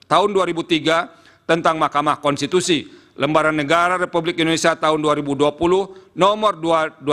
tahun 2003 tentang Mahkamah Konstitusi, Lembaran Negara Republik Indonesia tahun 2020 nomor 216,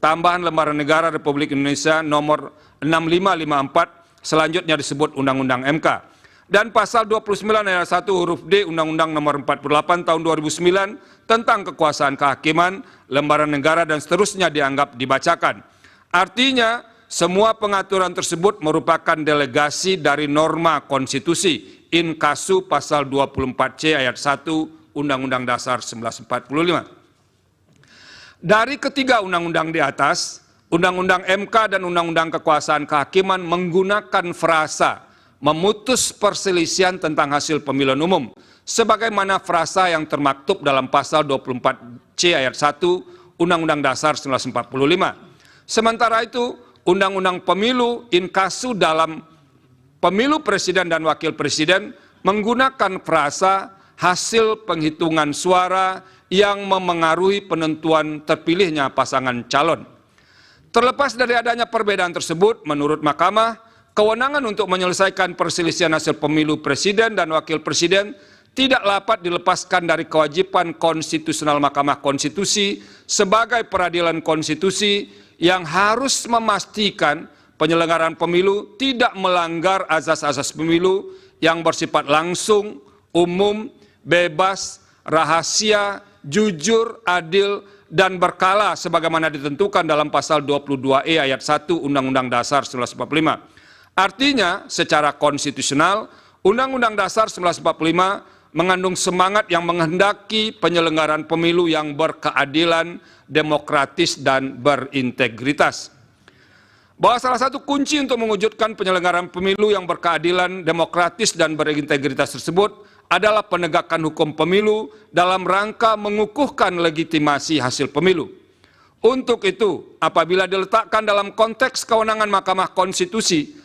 tambahan Lembaran Negara Republik Indonesia nomor 6554, selanjutnya disebut Undang-Undang MK. Dan pasal 29 ayat 1 huruf D Undang-Undang nomor 48 tahun 2009 tentang kekuasaan kehakiman, lembaran negara dan seterusnya dianggap dibacakan. Artinya, semua pengaturan tersebut merupakan delegasi dari norma konstitusi in casu pasal 24C ayat 1 Undang-Undang Dasar 1945. Dari ketiga undang-undang di atas, Undang-Undang MK dan Undang-Undang Kekuasaan Kehakiman menggunakan frasa memutus perselisihan tentang hasil pemilihan umum, sebagaimana frasa yang termaktub dalam pasal 24C ayat 1 Undang-Undang Dasar 1945. Sementara itu, Undang-Undang Pemilu in casu dalam pemilu presiden dan wakil presiden menggunakan frasa hasil penghitungan suara yang memengaruhi penentuan terpilihnya pasangan calon. Terlepas dari adanya perbedaan tersebut, menurut Mahkamah, kewenangan untuk menyelesaikan perselisihan hasil pemilu presiden dan wakil presiden tidak dapat dilepaskan dari kewajiban konstitusional Mahkamah Konstitusi sebagai peradilan konstitusi yang harus memastikan penyelenggaraan pemilu tidak melanggar azas-azas pemilu yang bersifat langsung, umum, bebas, rahasia, jujur, adil, dan berkala sebagaimana ditentukan dalam pasal 22E ayat 1 Undang-Undang Dasar 1945. Artinya, secara konstitusional, Undang-Undang Dasar 1945 mengandung semangat yang menghendaki penyelenggaraan pemilu yang berkeadilan, demokratis, dan berintegritas. Bahwa salah satu kunci untuk mewujudkan penyelenggaraan pemilu yang berkeadilan, demokratis, dan berintegritas tersebut adalah penegakan hukum pemilu dalam rangka mengukuhkan legitimasi hasil pemilu. Untuk itu, apabila diletakkan dalam konteks kewenangan Mahkamah Konstitusi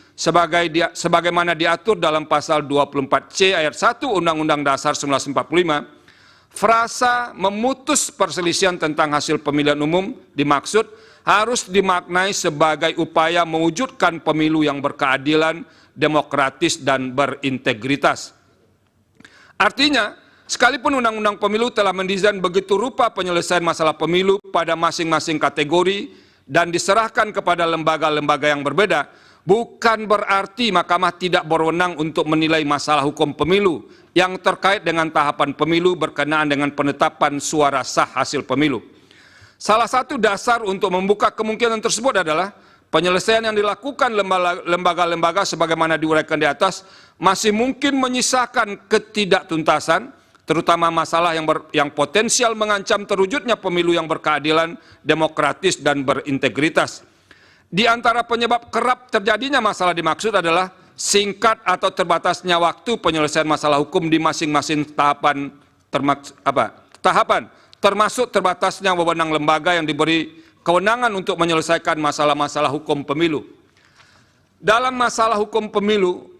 sebagaimana diatur dalam pasal 24C ayat 1 Undang-Undang Dasar 1945, frasa memutus perselisihan tentang hasil pemilihan umum dimaksud harus dimaknai sebagai upaya mewujudkan pemilu yang berkeadilan, demokratis, dan berintegritas. Artinya, sekalipun Undang-Undang Pemilu telah mendesain begitu rupa penyelesaian masalah pemilu pada masing-masing kategori dan diserahkan kepada lembaga-lembaga yang berbeda, bukan berarti Mahkamah tidak berwenang untuk menilai masalah hukum pemilu yang terkait dengan tahapan pemilu berkenaan dengan penetapan suara sah hasil pemilu. Salah satu dasar untuk membuka kemungkinan tersebut adalah penyelesaian yang dilakukan lembaga-lembaga sebagaimana diuraikan di atas masih mungkin menyisakan ketidaktuntasan, terutama masalah yang potensial mengancam terwujudnya pemilu yang berkeadilan, demokratis, dan berintegritas. Di antara penyebab kerap terjadinya masalah dimaksud adalah singkat atau terbatasnya waktu penyelesaian masalah hukum di masing-masing tahapan, termasuk terbatasnya wewenang lembaga yang diberi kewenangan untuk menyelesaikan masalah-masalah hukum pemilu. Dalam masalah hukum pemilu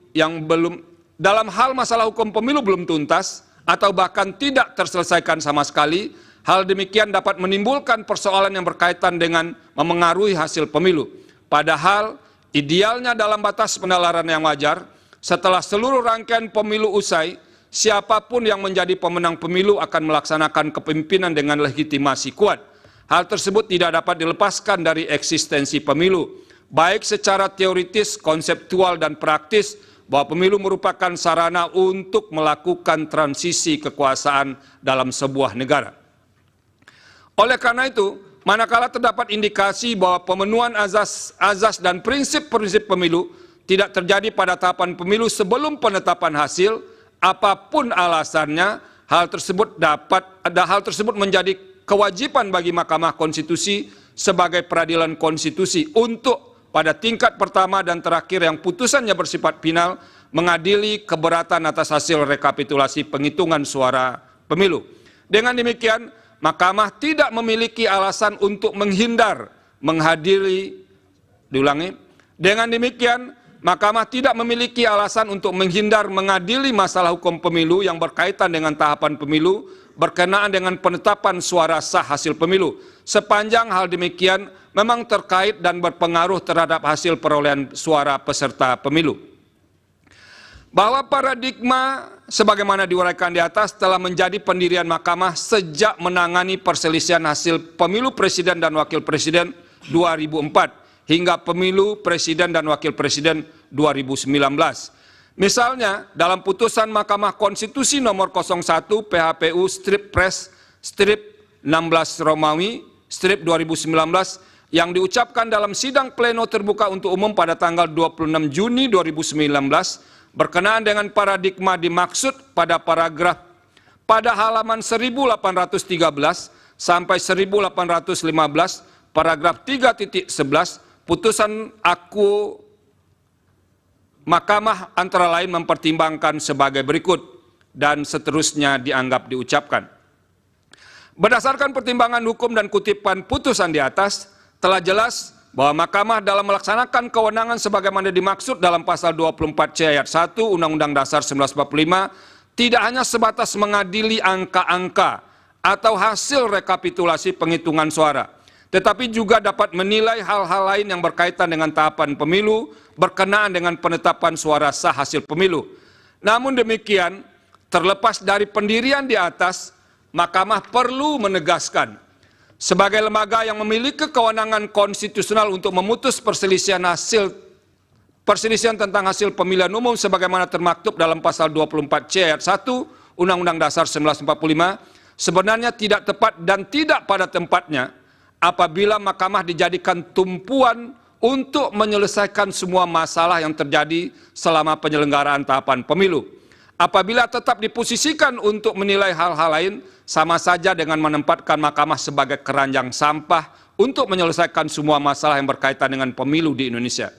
dalam hal masalah hukum pemilu belum tuntas atau bahkan tidak terselesaikan sama sekali, hal demikian dapat menimbulkan persoalan yang berkaitan dengan memengaruhi hasil pemilu. Padahal idealnya dalam batas penalaran yang wajar, setelah seluruh rangkaian pemilu usai, siapapun yang menjadi pemenang pemilu akan melaksanakan kepemimpinan dengan legitimasi kuat. Hal tersebut tidak dapat dilepaskan dari eksistensi pemilu, baik secara teoritis, konseptual, dan praktis, bahwa pemilu merupakan sarana untuk melakukan transisi kekuasaan dalam sebuah negara. Oleh karena itu, manakala terdapat indikasi bahwa pemenuhan azas dan prinsip-prinsip pemilu tidak terjadi pada tahapan pemilu sebelum penetapan hasil, apapun alasannya, hal tersebut menjadi kewajiban bagi Mahkamah Konstitusi sebagai peradilan konstitusi untuk pada tingkat pertama dan terakhir yang putusannya bersifat final mengadili keberatan atas hasil rekapitulasi penghitungan suara pemilu. Dengan demikian, Mahkamah tidak memiliki alasan untuk menghadiri. Dengan demikian, Mahkamah tidak memiliki alasan untuk menghindar mengadili masalah hukum pemilu yang berkaitan dengan tahapan pemilu berkenaan dengan penetapan suara sah hasil pemilu, sepanjang hal demikian memang terkait dan berpengaruh terhadap hasil perolehan suara peserta pemilu. bahwa paradigma sebagaimana diuraikan di atas telah menjadi pendirian mahkamah sejak menangani perselisihan hasil pemilu presiden dan wakil presiden 2004 hingga pemilu presiden dan wakil presiden 2019. Misalnya, dalam putusan Mahkamah Konstitusi nomor 01 PHPU strip pres strip 16 Romawi strip 2019 yang diucapkan dalam sidang pleno terbuka untuk umum pada tanggal 26 Juni 2019 berkenaan dengan paradigma dimaksud pada paragraf pada halaman 1813 sampai 1815 paragraf 3.11 putusan aku Mahkamah antara lain mempertimbangkan sebagai berikut dan seterusnya dianggap diucapkan. Berdasarkan pertimbangan hukum dan kutipan putusan di atas, telah jelas bahwa Mahkamah dalam melaksanakan kewenangan sebagaimana dimaksud dalam pasal 24C ayat 1 Undang-Undang Dasar 1945 tidak hanya sebatas mengadili angka-angka atau hasil rekapitulasi penghitungan suara, tetapi juga dapat menilai hal-hal lain yang berkaitan dengan tahapan pemilu berkenaan dengan penetapan suara sah hasil pemilu. Namun demikian, terlepas dari pendirian di atas, Mahkamah perlu menegaskan sebagai lembaga yang memiliki kewenangan konstitusional untuk memutus perselisihan tentang hasil pemilihan umum sebagaimana termaktub dalam pasal 24C ayat 1 Undang-Undang Dasar 1945 sebenarnya tidak tepat dan tidak pada tempatnya apabila Mahkamah dijadikan tumpuan untuk menyelesaikan semua masalah yang terjadi selama penyelenggaraan tahapan pemilu. Apabila tetap diposisikan untuk menilai hal-hal lain, sama saja dengan menempatkan Mahkamah sebagai keranjang sampah untuk menyelesaikan semua masalah yang berkaitan dengan pemilu di Indonesia.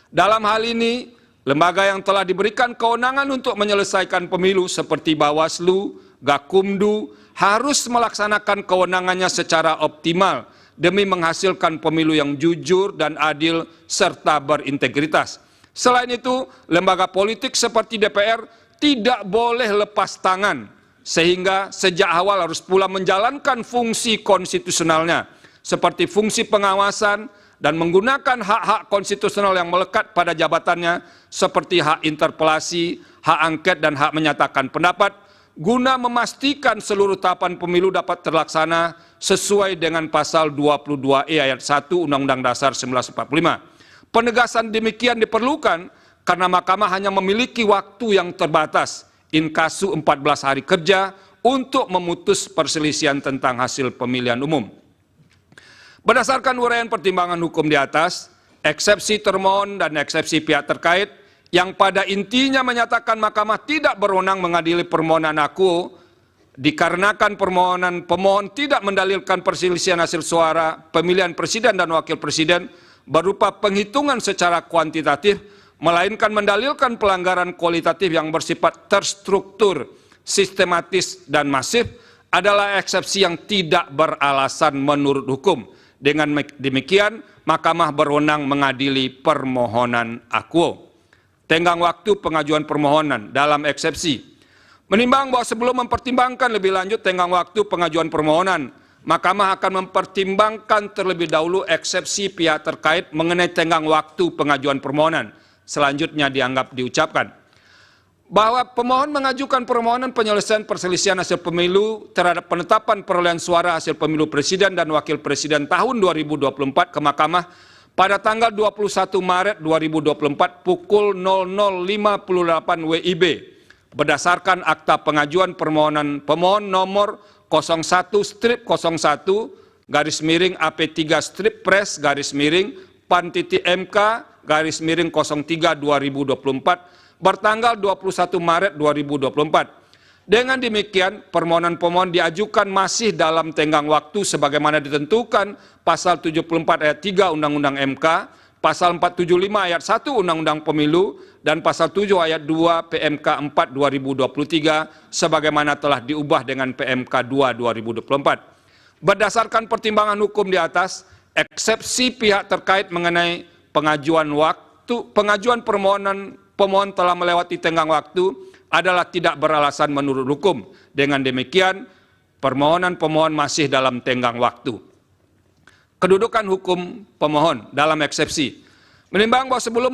Dalam hal ini, lembaga yang telah diberikan kewenangan untuk menyelesaikan pemilu seperti Bawaslu, Gakumdu, harus melaksanakan kewenangannya secara optimal demi menghasilkan pemilu yang jujur dan adil serta berintegritas. Selain itu, lembaga politik seperti DPR tidak boleh lepas tangan, sehingga sejak awal harus pula menjalankan fungsi konstitusionalnya, seperti fungsi pengawasan dan menggunakan hak-hak konstitusional yang melekat pada jabatannya, seperti hak interpelasi, hak angket, dan hak menyatakan pendapat, guna memastikan seluruh tahapan pemilu dapat terlaksana sesuai dengan pasal 22E ayat 1 Undang-Undang Dasar 1945. Penegasan demikian diperlukan karena Mahkamah hanya memiliki waktu yang terbatas, in casu 14 hari kerja, untuk memutus perselisihan tentang hasil pemilihan umum. Berdasarkan uraian pertimbangan hukum di atas, eksepsi termohon dan eksepsi pihak terkait yang pada intinya menyatakan Mahkamah tidak berwenang mengadili permohonan aku dikarenakan pemohon tidak mendalilkan perselisihan hasil suara pemilihan presiden dan wakil presiden berupa penghitungan secara kuantitatif, melainkan mendalilkan pelanggaran kualitatif yang bersifat terstruktur, sistematis, dan masif adalah eksepsi yang tidak beralasan menurut hukum. Dengan demikian, Mahkamah berwenang mengadili permohonan akuo. Tenggang waktu pengajuan permohonan dalam eksepsi. Menimbang bahwa sebelum mempertimbangkan lebih lanjut tenggang waktu pengajuan permohonan, Mahkamah akan mempertimbangkan terlebih dahulu eksepsi pihak terkait mengenai tenggang waktu pengajuan permohonan. Selanjutnya dianggap diucapkan bahwa pemohon mengajukan permohonan penyelesaian perselisihan hasil pemilu terhadap penetapan perolehan suara hasil pemilu presiden dan wakil presiden tahun 2024 ke Mahkamah pada tanggal 21 Maret 2024 pukul 00.58 WIB berdasarkan akta pengajuan permohonan pemohon nomor 01/01 garis miring AP3 strip pres garis miring PAN.MK garis miring 03 2024 bertanggal 21 Maret 2024. Dengan demikian, permohonan pemohon diajukan masih dalam tenggang waktu sebagaimana ditentukan pasal 74 ayat 3 Undang-Undang MK, pasal 475 ayat 1 Undang-Undang Pemilu, dan pasal 7 ayat 2 PMK 4 2023 sebagaimana telah diubah dengan PMK 2 2024. Berdasarkan pertimbangan hukum di atas, eksepsi pihak terkait mengenai pengajuan permohonan pemohon telah melewati tenggang waktu adalah tidak beralasan menurut hukum. Dengan demikian, permohonan pemohon masih dalam tenggang waktu. Kedudukan hukum pemohon dalam eksepsi. Menimbang bahwa sebelum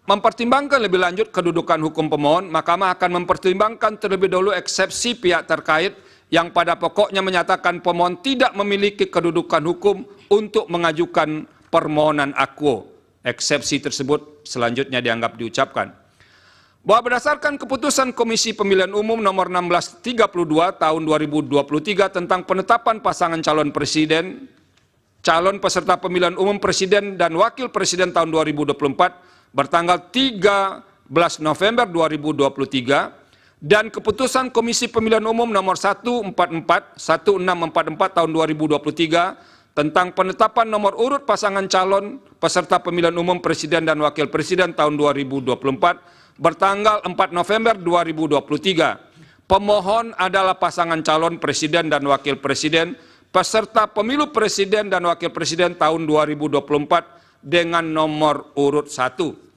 mempertimbangkan lebih lanjut kedudukan hukum pemohon, Mahkamah akan mempertimbangkan terlebih dahulu eksepsi pihak terkait yang pada pokoknya menyatakan pemohon tidak memiliki kedudukan hukum untuk mengajukan permohonan akuo. Eksepsi tersebut selanjutnya dianggap diucapkan. Bahwa berdasarkan keputusan Komisi Pemilihan Umum nomor 1632 tahun 2023 tentang penetapan pasangan calon presiden, calon peserta pemilihan umum presiden dan wakil presiden tahun 2024 bertanggal 13 November 2023 dan keputusan Komisi Pemilihan Umum nomor 1644 tahun 2023 tentang penetapan nomor urut pasangan calon peserta pemilihan umum presiden dan wakil presiden tahun 2024 bertanggal 4 November 2023. Pemohon adalah pasangan calon presiden dan wakil presiden peserta pemilu presiden dan wakil presiden tahun 2024 dengan nomor urut 1.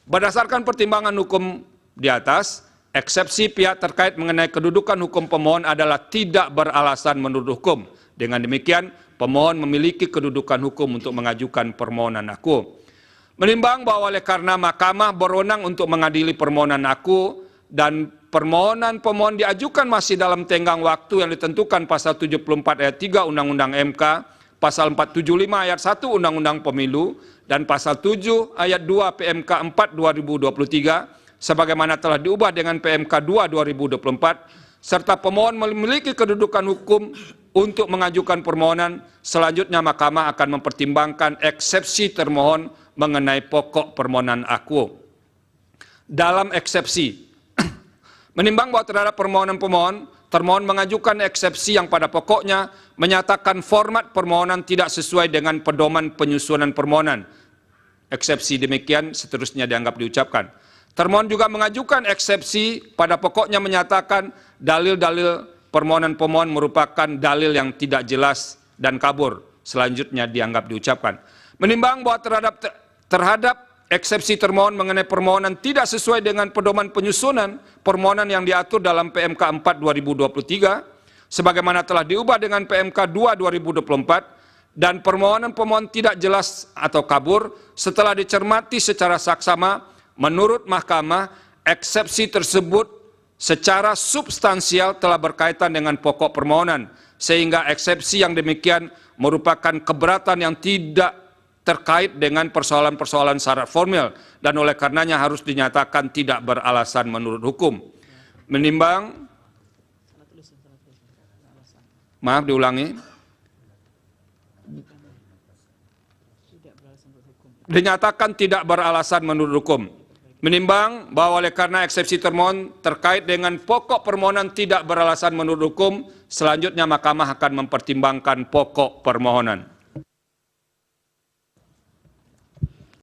Berdasarkan pertimbangan hukum di atas, eksepsi pihak terkait mengenai kedudukan hukum pemohon adalah tidak beralasan menurut hukum. Dengan demikian, pemohon memiliki kedudukan hukum untuk mengajukan permohonan akuo. Menimbang bahwa oleh karena Mahkamah berwenang untuk mengadili permohonan akuo dan permohonan pemohon diajukan masih dalam tenggang waktu yang ditentukan pasal 74 ayat 3 Undang-Undang MK, pasal 475 ayat 1 Undang-Undang Pemilu, dan pasal 7 ayat 2 PMK 4 2023, sebagaimana telah diubah dengan PMK 2 2024, serta pemohon memiliki kedudukan hukum untuk mengajukan permohonan, selanjutnya Mahkamah akan mempertimbangkan eksepsi termohon mengenai pokok permohonan akuo. Dalam eksepsi, menimbang bahwa terhadap permohonan pemohon, termohon mengajukan eksepsi yang pada pokoknya menyatakan format permohonan tidak sesuai dengan pedoman penyusunan permohonan. Eksepsi demikian seterusnya dianggap diucapkan. Termohon juga mengajukan eksepsi pada pokoknya menyatakan dalil-dalil permohonan pemohon merupakan dalil yang tidak jelas dan kabur. Selanjutnya dianggap diucapkan. Menimbang bahwa terhadap eksepsi termohon mengenai permohonan tidak sesuai dengan pedoman penyusunan permohonan yang diatur dalam PMK 4 2023, sebagaimana telah diubah dengan PMK 2 2024, dan permohonan pemohon tidak jelas atau kabur, setelah dicermati secara saksama, menurut Mahkamah, eksepsi tersebut secara substansial telah berkaitan dengan pokok permohonan, sehingga eksepsi yang demikian merupakan keberatan yang tidak terkait dengan persoalan-persoalan syarat formil dan oleh karenanya harus dinyatakan tidak beralasan menurut hukum. Menimbang, maaf diulangi, dinyatakan tidak beralasan menurut hukum. Menimbang bahwa oleh karena eksepsi termohon terkait dengan pokok permohonan tidak beralasan menurut hukum, selanjutnya Mahkamah akan mempertimbangkan pokok permohonan.